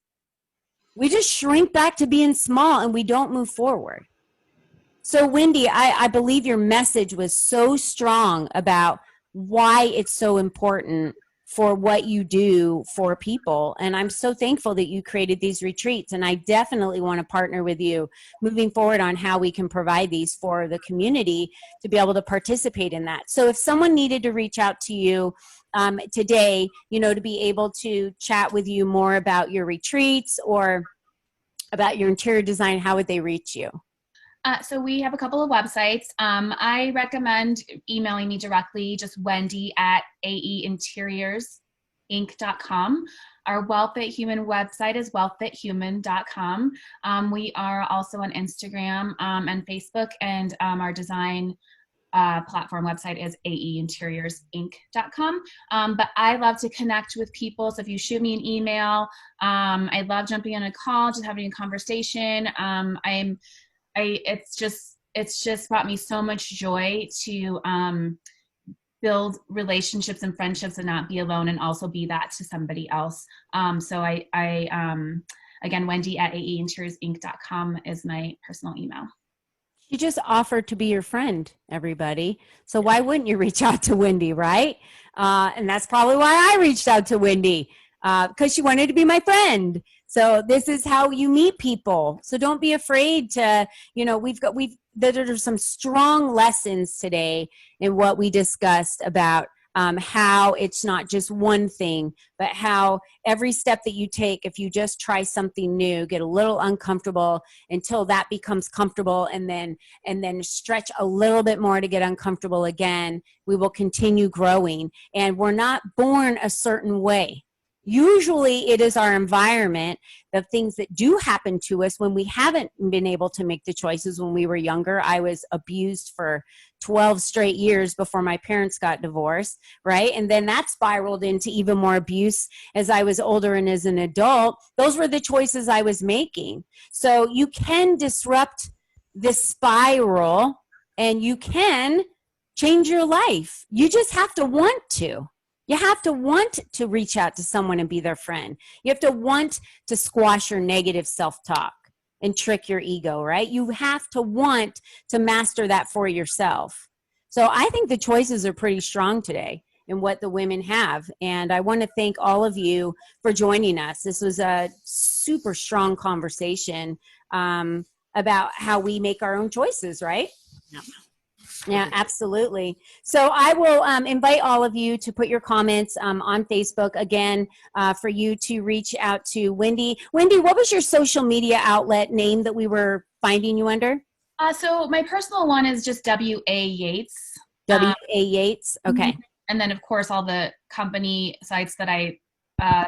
We just shrink back to being small and we don't move forward. So Wendy, I believe your message was so strong about why it's so important for what you do for people. And I'm so thankful that you created these retreats. And I definitely want to partner with you moving forward on how we can provide these for the community to be able to participate in that. So if someone needed to reach out to you today, you know, to be able to chat with you more about your retreats or about your interior design, how would they reach you? So we have a couple of websites. I recommend emailing me directly, just Wendy at aeinterioursinc.com. Our WellFit Human website is wellfithuman.com. We are also on Instagram and Facebook, and our design platform website is aeinterioursinc.com. But I love to connect with people. So if you shoot me an email, I love jumping on a call, just having a conversation. It's just brought me so much joy to build relationships and friendships and not be alone, and also be that to somebody else. So again, Wendy at aeinterioursinc.com is my personal email. She just offered to be your friend, everybody. So why wouldn't you reach out to Wendy, right? And that's probably why I reached out to Wendy, because she wanted to be my friend. So this is how you meet people. So don't be afraid to, you know, there's some strong lessons today in what we discussed about how it's not just one thing, but how every step that you take, if you just try something new, get a little uncomfortable until that becomes comfortable, and then stretch a little bit more to get uncomfortable again, we will continue growing. And we're not born a certain way. Usually it is our environment, the things that do happen to us when we haven't been able to make the choices when we were younger. I was abused for 12 straight years before my parents got divorced, right? And then that spiraled into even more abuse as I was older and as an adult. Those were the choices I was making. So you can disrupt this spiral and you can change your life. You just have to want to. You have to want to reach out to someone and be their friend. You have to want to squash your negative self-talk and trick your ego, right? You have to want to master that for yourself. So I think the choices are pretty strong today in what the women have. And I want to thank all of you for joining us. This was a super strong conversation about how we make our own choices, right? Yeah. Yeah, absolutely. So I will invite all of you to put your comments on Facebook again for you to reach out to Wendy. Wendy, what was your social media outlet name that we were finding you under? So my personal one is just W.A. Yates. W.A. Yates. Okay. And then, of course, all the company sites that I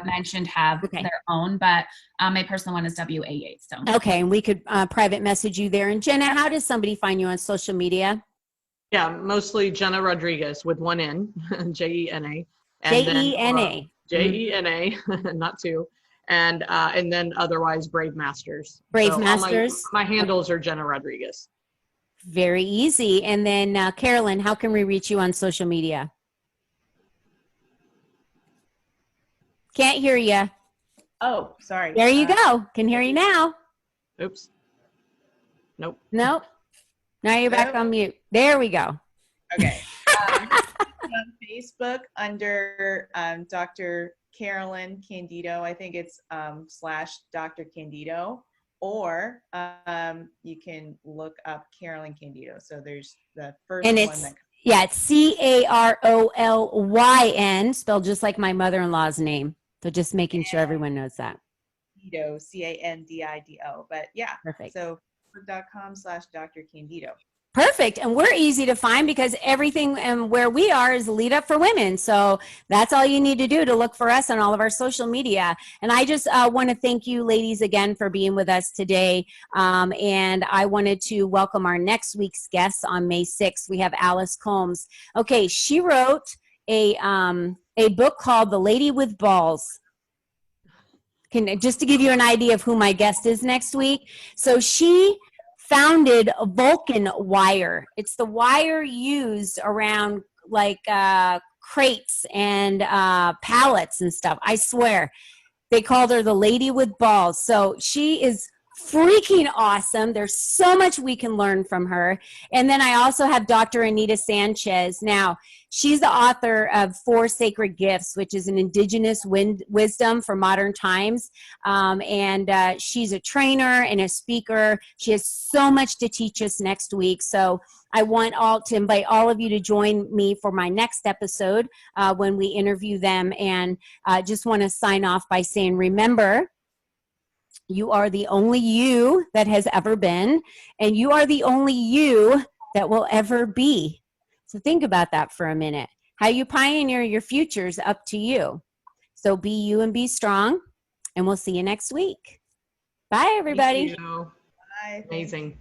mentioned have Okay. their own, but my personal one is W.A. Yates. So. Okay, and we could private message you there. And Jena, how does somebody find you on social media? Yeah, mostly Jena Rodriguez with one N, Jena. Jena. Jena, not two. And then otherwise Brave Masters. Brave So Masters. My handles are Jena Rodriguez. Very easy. And then Carolyn, how can we reach you on social media? Can't hear you. Oh, sorry. There you go. Can hear you now. Oops. Nope. Nope. Now you're back on mute. There we go. Okay. On Facebook under Dr. Carolyn Candido. I think it's / Dr. Candido, or you can look up Carolyn Candido. So there's the first And one it's, that. yeah, it's Carolyn, spelled just like my mother-in-law's name. So just making sure everyone knows that. Candido, Candido. But yeah. Perfect. So facebook.com / Dr. Candido. Perfect. And we're easy to find because everything and where we are is Lead Up for Women. So that's all you need to do to look for us on all of our social media. And I just want to thank you ladies again for being with us today. And I wanted to welcome our next week's guest on May 6th. We have Alice Combs. Okay, she wrote a book called The Lady with Balls. Just to give you an idea of who my guest is next week. So she founded Vulcan wire. It's the wire used around like crates and pallets and stuff. I swear. They called her the Lady with Balls. So she is freaking awesome. There's so much we can learn from her. And then I also have Dr. Anita Sanchez. Now, she's the author of 4 Sacred Gifts, which is an indigenous wisdom for modern times. And she's a trainer and a speaker. She has so much to teach us next week. So I want to invite all of you to join me for my next episode when we interview them. And just want to sign off by saying, remember, you are the only you that has ever been, and you are the only you that will ever be. So think about that for a minute. How you pioneer your future is up to you. So be you and be strong, and we'll see you next week. Bye, everybody. Thank you. Bye. Amazing.